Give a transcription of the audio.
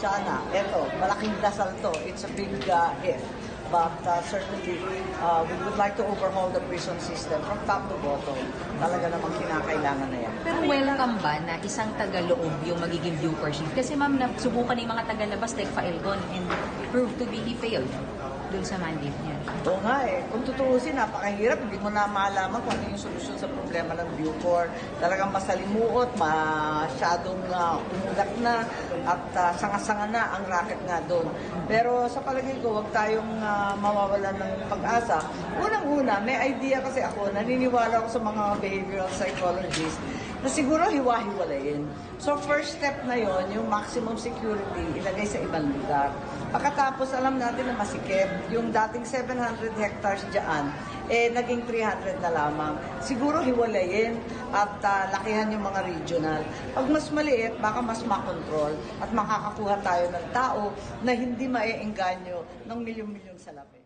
sana, eto, malaking dasal to. It's a big if. But certainly, we would like to overhaul the prison system from top to bottom. Talaga namang kinakailangan na yan. Pero welcome ba na isang tagaloob yung magiging viewership? Kasi ma'am, subukan ng mga tagalabas like Faelgon and proved to be he failed dun sa mandate niya. Oo nga eh. Kung tutuusin, napakahirap. Hindi mo na malaman kung ano yung solusyon sa problema ng Bucor. Talagang masalimuot, masyadong umugat na at sanga-sanga na ang racket nga doon. Pero sa palagay ko, huwag tayong mawawalan ng pag-asa. Unang-una, may idea kasi ako, naniniwala ako sa mga behavioral psychologists na siguro hiwa-hiwalayin. So first step na yon, yung maximum security, ilagay sa ibang lugar. Pagkatapos, alam natin na masikip, yung dating 700 hectares dyan, naging 300 na lamang. Siguro hiwalayin at lakihan yung mga regional. Pag mas maliit, baka mas makontrol at makakakuha tayo ng tao na hindi maeengganyo ng milyon-milyon salapi.